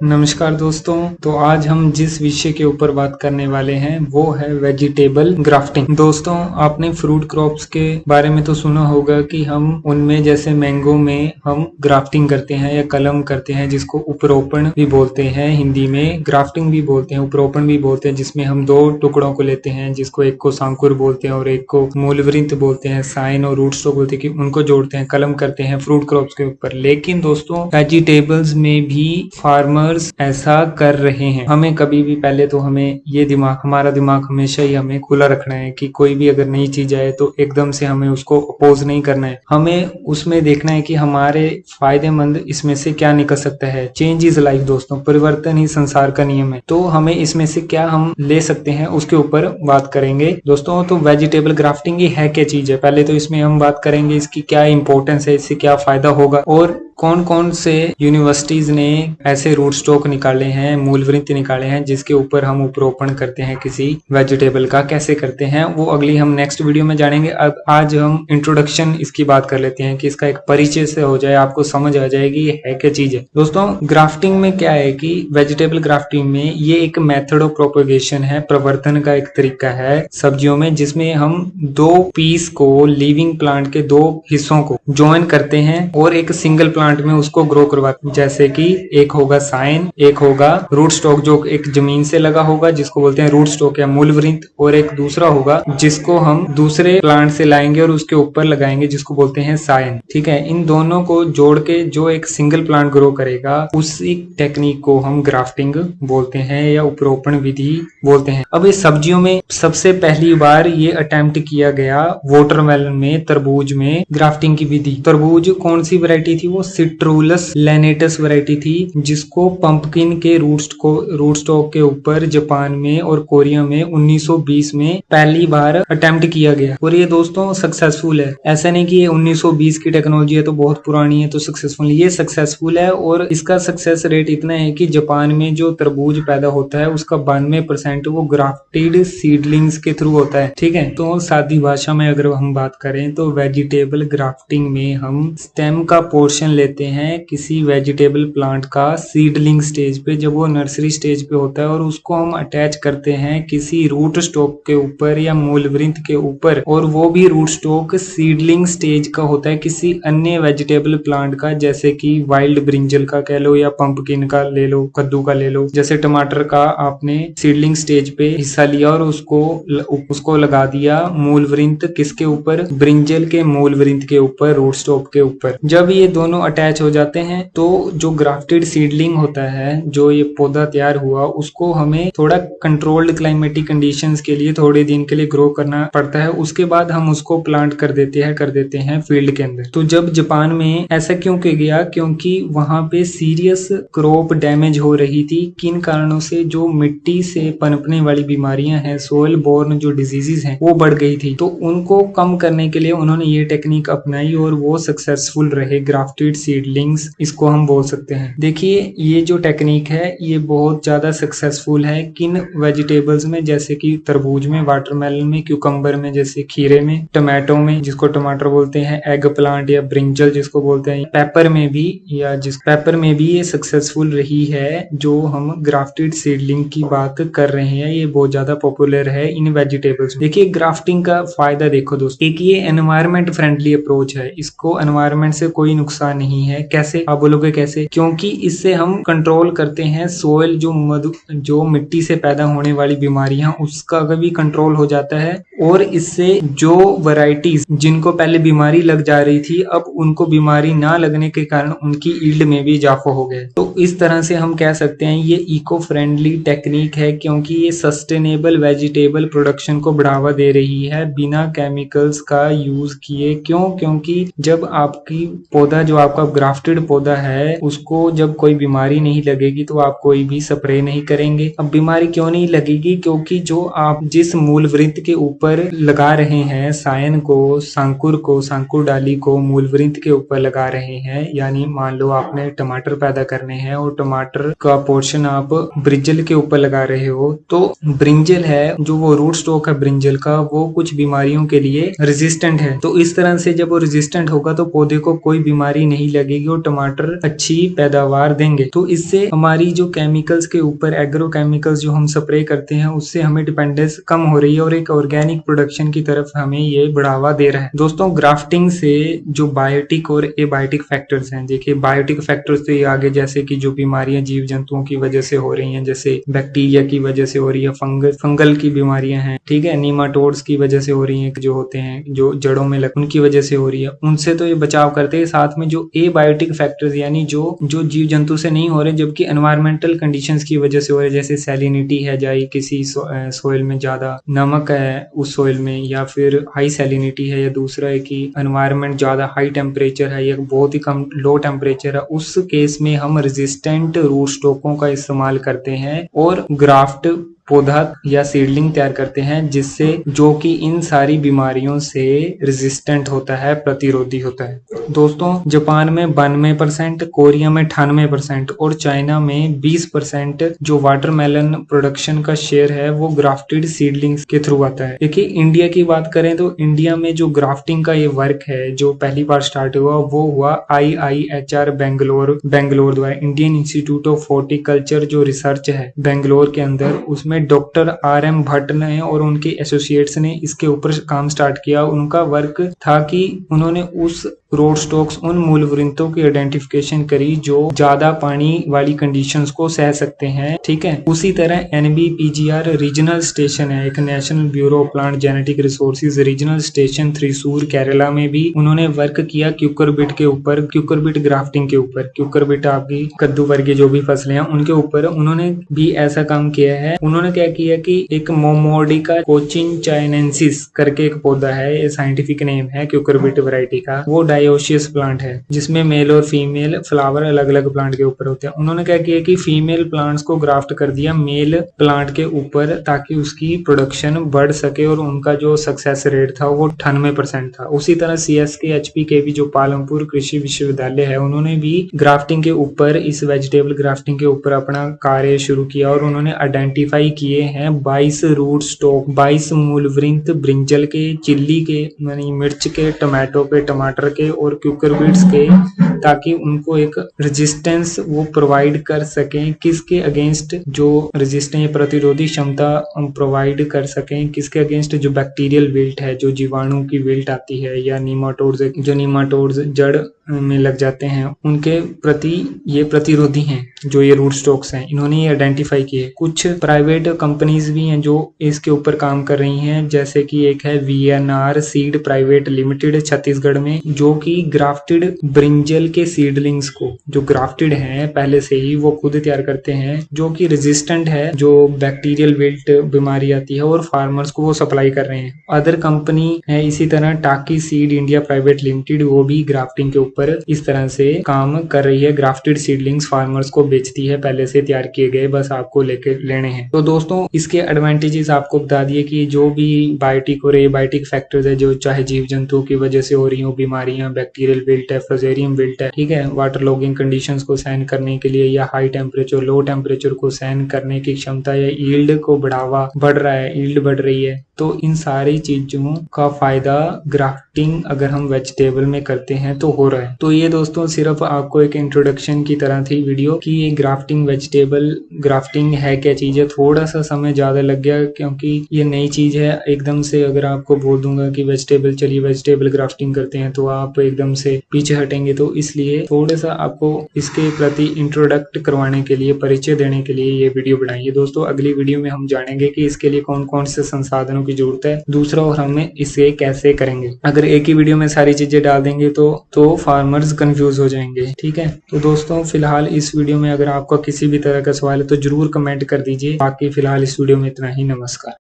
नमस्कार दोस्तों, तो आज हम जिस विषय के ऊपर बात करने वाले हैं वो है वेजिटेबल ग्राफ्टिंग। दोस्तों, आपने फ्रूट क्रॉप्स के बारे में तो सुना होगा कि हम उनमें जैसे मैंगो में हम ग्राफ्टिंग करते हैं या कलम करते हैं, जिसको उपरोपण भी बोलते हैं। हिंदी में ग्राफ्टिंग भी बोलते हैं, उपरोपण भी बोलते हैं, जिसमें हम दो टुकड़ों को लेते हैं, जिसको एक को सांकुर बोलते हैं और एक को मूलवृंत बोलते हैं, साइन और रूट स्टॉक बोलते हैं, कि उनको जोड़ते हैं, कलम करते हैं फ्रूट क्रॉप्स के ऊपर। लेकिन दोस्तों, वेजिटेबल्स में भी फार्मर ऐसा कर रहे हैं। हमें कभी भी पहले तो हमें ये हमारा दिमाग हमेशा ही हमें खुला रखना है कि कोई भी अगर नई चीज आए तो एकदम से हमें उसको अपोज नहीं करना है। हमें उसमें देखना है कि हमारे फायदेमंद इसमें से क्या निकल सकता है। चेंज इज लाइफ दोस्तों, परिवर्तन ही संसार का नियम है। तो हमें इसमें से क्या हम ले सकते हैं उसके ऊपर बात करेंगे दोस्तों। तो वेजिटेबल ग्राफ्टिंग ये है क्या चीज है, पहले तो इसमें हम बात करेंगे इसकी क्या इंपॉर्टेंस है, इससे क्या फायदा होगा और कौन कौन से यूनिवर्सिटीज ने ऐसे रूट स्टॉक निकाले हैं, मूलवृंत निकाले हैं, जिसके ऊपर हम उपरोपण करते हैं किसी वेजिटेबल का, कैसे करते हैं वो अगली हम नेक्स्ट वीडियो में जानेंगे। अब आज हम इंट्रोडक्शन इसकी बात कर लेते हैं कि इसका एक परिचय से हो जाए, आपको समझ आ जाएगी ये है क्या चीज है। दोस्तों, ग्राफ्टिंग में क्या है कि वेजिटेबल ग्राफ्टिंग में ये एक मेथड ऑफ प्रोपेगेशन है, प्रवर्तन का एक तरीका है सब्जियों में, जिसमें हम दो पीस को, लिविंग प्लांट के दो हिस्सों को ज्वाइन करते हैं और एक सिंगल प्लांट में उसको ग्रो करवाते हैं। जैसे कि एक होगा साइन, एक होगा रूट स्टॉक जो एक जमीन से लगा होगा जिसको बोलते हैं रूट स्टॉक या मूलवृंत, और एक दूसरा होगा जिसको हम दूसरे प्लांट से लाएंगे और उसके ऊपर लगाएंगे जिसको बोलते हैं साइन। ठीक है, इन दोनों को जोड़ के जो एक सिंगल प्लांट ग्रो करेगा उसी टेक्निक को हम ग्राफ्टिंग बोलते हैं या उपरोपण विधि बोलते हैं। अब इस सब्जियों में सबसे पहली बार ये अटेम्प्ट किया गया वाटरमेलन में, तरबूज में ग्राफ्टिंग की विधि। तरबूज कौन सी वैरायटी थी, वो सिट्रुलस लैनेटस वैरायटी थी, जिसको पंपकिन के रूट स्टॉक के ऊपर जापान में और कोरिया में 1920 में पहली बार अटेम्प्ट किया गया और ये दोस्तों सक्सेसफुल है। ऐसा नहीं कि ये 1920 की टेक्नोलॉजी है तो बहुत पुरानी है तो सक्सेसफुल, ये सक्सेसफुल है। और इसका सक्सेस रेट इतना है कि जापान में जो तरबूज पैदा होता है उसका 92% वो ग्राफ्टेड सीडलिंग्स के थ्रू होता है। ठीक है, तो सादी भाषा में अगर हम बात करें तो वेजिटेबल ग्राफ्टिंग में हम स्टेम का पोर्शन लेते हैं किसी वेजिटेबल प्लांट का सीडलिंग स्टेज पे, जब वो नर्सरी स्टेज पे होता है, और उसको हम अटैच करते हैं किसी रूट स्टॉक के ऊपर या मूलवृंत के ऊपर, और वो भी रूट स्टॉक सीडलिंग स्टेज का होता है किसी अन्य वेजिटेबल प्लांट का, जैसे कि वाइल्ड ब्रिंजल का कह लो या पंपकिन का ले लो, कद्दू का ले लो। जैसे टमाटर का आपने सीडलिंग स्टेज पे हिस्सा लिया और उसको लगा दिया मूलवृंत किसके ऊपर, ब्रिंजल के मूलवृंत के ऊपर, रूट स्टॉक के ऊपर। जब ये दोनों अटैच हो जाते हैं तो जो ग्राफ्टेड सीडलिंग होता है, जो ये पौधा तैयार हुआ, उसको हमें थोड़ा कंट्रोल्ड क्लाइमेटिक कंडीशंस के लिए थोड़े दिन के लिए ग्रो करना पड़ता है। उसके बाद हम उसको प्लांट कर देते हैं फील्ड के अंदर। तो जब जापान में ऐसा क्यों किया गया, क्योंकि वहां पे सीरियस क्रॉप डैमेज हो रही थी। किन कारणों से, जो मिट्टी से पनपने वाली बीमारियां हैं, सोइल बोर्न जो डिजीजेस हैं, वो बढ़ गई थी। तो उनको कम करने के लिए उन्होंने ये टेक्निक अपनाई और वो सक्सेसफुल रहे। ग्राफ्टेड सीडलिंग्स इसको हम बोल सकते हैं। देखिए, ये जो टेक्निक है ये बहुत ज्यादा सक्सेसफुल है। किन वेजिटेबल्स में, जैसे कि तरबूज में, वाटरमेलन में, क्यूकम्बर में, जैसे खीरे में, टमाटो में जिसको टमाटर बोलते हैं, एग प्लांट या ब्रिंजल जिसको बोलते हैं, पेपर में भी ये सक्सेसफुल रही है। जो हम ग्राफ्टेड सीडलिंग की बात कर रहे हैं ये बहुत ज्यादा पॉपुलर है इन वेजिटेबल्स। देखिए, ग्राफ्टिंग का फायदा देखो दोस्तों, एक ये एनवायरमेंट फ्रेंडली अप्रोच है, इसको एनवायरमेंट से कोई नुकसान नहीं है। कैसे, आप बोलोगे कैसे, क्योंकि इससे हम कंट्रोल करते हैं सोइल, जो मिट्टी से पैदा होने वाली बीमारियां, उसका भी कंट्रोल हो जाता है। और इससे जो वैरायटीज जिनको पहले बीमारी लग जा रही थी, अब उनको बीमारी ना लगने के कारण उनकी ईल्ड में भी इजाफा हो गया। तो इस तरह से हम कह सकते हैं ये इको फ्रेंडली टेक्निक है, क्योंकि ये सस्टेनेबल वेजिटेबल प्रोडक्शन को बढ़ावा दे रही है बिना केमिकल्स का यूज किए। क्यों, क्योंकि जब आपकी पौधा जो आपका आपका ग्राफ्टेड पौधा है उसको जब कोई बीमारी नहीं लगेगी तो आप कोई भी स्प्रे नहीं करेंगे। अब बीमारी क्यों नहीं लगेगी? क्योंकि जो आप जिस मूल वृंत के ऊपर लगा रहे हैं, सायन को, सांकुर डाली को मूल वृंत के ऊपर लगा रहे हैं, यानी मान लो आपने टमाटर पैदा करने हैं और टमाटर का पोर्शन आप ब्रिंजल के ऊपर लगा रहे हो, तो ब्रिंजल है जो वो रूट स्टॉक है ब्रिंजल का, वो कुछ बीमारियों के लिए रेजिस्टेंट है। तो इस तरह से जब वो रेजिस्टेंट होगा तो पौधे को कोई बीमारी नहीं लगेगी और टमाटर अच्छी पैदावार देंगे। तो इससे हमारी जो केमिकल्स के ऊपर, एग्रो केमिकल्स जो हम स्प्रे करते हैं, उससे हमें डिपेंडेंस कम हो रही है और एक ऑर्गेनिक प्रोडक्शन की तरफ हमें ये बढ़ावा दे रहा है। दोस्तों, ग्राफ्टिंग से जो बायोटिक और एबायोटिक फैक्टर्स हैं, देखिए बायोटिक फैक्टर्स तो ये आगे जैसे कि जो बीमारियां जीव जंतुओं की वजह से हो रही हैं, जैसे बैक्टीरिया की वजह से हो रही है, फंगल की बीमारियां हैं, ठीक है, नीमाटोड्स की वजह से हो रही हैं, जो होते हैं जो जड़ों में उनकी वजह से हो रही है, उनसे तो ये बचाव करते हैं। साथ में जो एबायोटिक फैक्टर्स यानी जो जीव जंतु से नहीं हो रहे जबकि एनवायरमेंटल कंडीशंस की वजह से हो रहे, जैसे सैलिनिटी है, जाए किसी सोइल में ज्यादा नमक है उस सोइल में, या फिर हाई सैलिनिटी है, या दूसरा है कि एनवायरमेंट ज्यादा हाई टेम्परेचर है या बहुत ही कम लो टेम्परेचर है, उस केस में हम रेजिस्टेंट रूट स्टॉकों का इस्तेमाल करते हैं और ग्राफ्ट पौधा या सीडलिंग तैयार करते हैं, जिससे जो कि इन सारी बीमारियों से रेजिस्टेंट होता है, प्रतिरोधी होता है। दोस्तों, जापान में 92%, कोरिया में 98% और चाइना में 20% जो वाटरमेलन प्रोडक्शन का शेयर है वो ग्राफ्टेड सीडलिंग्स के थ्रू आता है। देखिए, इंडिया की बात करें तो इंडिया में जो ग्राफ्टिंग का ये वर्क है जो पहली बार स्टार्ट हुआ वो हुआ IIHR बेंगलोर द्वारा, इंडियन इंस्टीट्यूट ऑफ हॉर्टिकल्चर जो रिसर्च है बेंगलोर के अंदर, उसमें डॉक्टर RM भट्ट ने और उनके एसोसिएट्स ने इसके ऊपर काम स्टार्ट किया। उनका वर्क था कि उन्होंने उस रोड स्टॉक्स, उन मूल वृंतों की आइडेंटिफिकेशन करी जो ज्यादा पानी वाली कंडीशंस को सह सकते हैं, ठीक है। उसी तरह NBPGR रीजनल स्टेशन है, एक national bureau of plant genetic resources regional station Thrissur Kerala में भी उन्होंने वर्क किया क्यूकरबिट के ऊपर, क्यूकरबिट ग्राफ्टिंग के ऊपर। क्यूकरबिट आपकी कद्दू वर्गीय जो भी फसलें हैं उनके ऊपर उन्होंने भी ऐसा काम किया है। उन्होंने क्या किया कि एक मोमोर्डिका कोचिन चाइनेंसिस करके एक पौधा है, ये साइंटिफिक नेम है क्यूकरबिट वैरायटी का, वो डायोशियस प्लांट है जिसमें मेल और फीमेल फ्लावर अलग अलग प्लांट के ऊपर होते हैं। उन्होंने क्या किया कि फीमेल प्लांट्स को ग्राफ्ट कर दिया मेल प्लांट के ऊपर ताकि उसकी प्रोडक्शन बढ़ सके और उनका जो सक्सेस रेट था वो 98% था। उसी तरह CSK HPKV जो पालमपुर कृषि विश्वविद्यालय है, उन्होंने भी ग्राफ्टिंग के ऊपर, इस वेजिटेबल ग्राफ्टिंग के ऊपर अपना कार्य शुरू किया और उन्होंने आइडेंटिफाई किए हैं 22 रूट स्टॉक, 22 मूल वृंत ब्रिंजल के, चिल्ली के यानी मिर्च के, टमाटो के, टमाटर के और क्यूकरबिट्स के, ताकि उनको एक रेजिस्टेंस वो प्रोवाइड कर सकें, किसके अगेंस्ट, जो रेजिस्टेंस प्रतिरोधी क्षमता प्रोवाइड कर सकें, किसके अगेंस्ट, जो बैक्टीरियल विल्ट है, जो जीवाणु की विल्ट आती है, या नीमाटोड्स जड़ में लग जाते हैं, उनके प्रति ये प्रतिरोधी हैं जो ये रूट स्टॉक्स हैं। इन्होंने ये आइडेंटिफाई किए। कुछ प्राइवेट कंपनीज भी हैं जो इसके ऊपर काम कर रही हैं, जैसे कि एक है VNR seed private limited Chhattisgarh में, जो कि ग्राफ्टेड ब्रिंजल के सीडलिंग्स को, जो ग्राफ्टेड हैं पहले से ही, वो खुद तैयार करते हैं, जो कि रेजिस्टेंट है, जो बैक्टीरियल विल्ट बीमारी आती है, और फार्मर्स को वो सप्लाई कर रहे हैं। अदर कंपनी है इसी तरह टाकी सीड इंडिया प्राइवेट लिमिटेड, वो भी ग्राफ्टिंग के ऊपर इस तरह से काम कर रही है। ग्राफ्टेड सीडलिंग्स फार्मर्स को बेचती है, पहले से तैयार किए गए, बस आपको लेके लेने हैं। तो दोस्तों, इसके एडवांटेजेस आपको बता दिए कि जो भी बायोटिक और एबायोटिक फैक्टर्स है, जो चाहे जीव जंतुओं की वजह से हो रही हो बीमारियां, बैक्टीरियल विल्ट है, फ्लोजेरियम विल्ट है, ठीक है, वाटर लॉगिंग कंडीशंस को सहन करने के लिए, या हाई टेम्परेचर लो टेम्परेचर को सहन करने की क्षमता, या ईल्ड को बढ़ रहा है, ईल्ड बढ़ रही है, तो इन सारी चीजों का फायदा ग्राफ्टिंग अगर हम वेजिटेबल में करते हैं तो हो रहा है। तो ये दोस्तों सिर्फ आपको एक इंट्रोडक्शन की तरह थी वीडियो कि ये ग्राफ्टिंग, वेजिटेबल ग्राफ्टिंग है क्या चीज है। थोड़ा सा समय ज्यादा लग गया क्योंकि ये नई चीज है। एकदम से अगर आपको बोल दूंगा कि वेजिटेबल ग्राफ्टिंग करते हैं तो आप एकदम से पीछे हटेंगे, तो इसलिए थोड़ा सा आपको इसके प्रति इंट्रोडक्ट करवाने के लिए, परिचय देने के लिए ये वीडियो बनाई है। दोस्तों, अगली वीडियो में हम जानेंगे कि इसके लिए कौन कौन से संसाधनों की जरूरत है, दूसरा और हमें इसे कैसे करेंगे। अगर एक ही वीडियो में सारी चीजें डाल देंगे तो फार्मर्स कंफ्यूज हो जाएंगे, ठीक है। तो दोस्तों, फिलहाल इस वीडियो में अगर आपका किसी भी तरह का सवाल है तो जरूर कमेंट कर दीजिए। बाकी फिलहाल इस वीडियो में इतना ही। नमस्कार।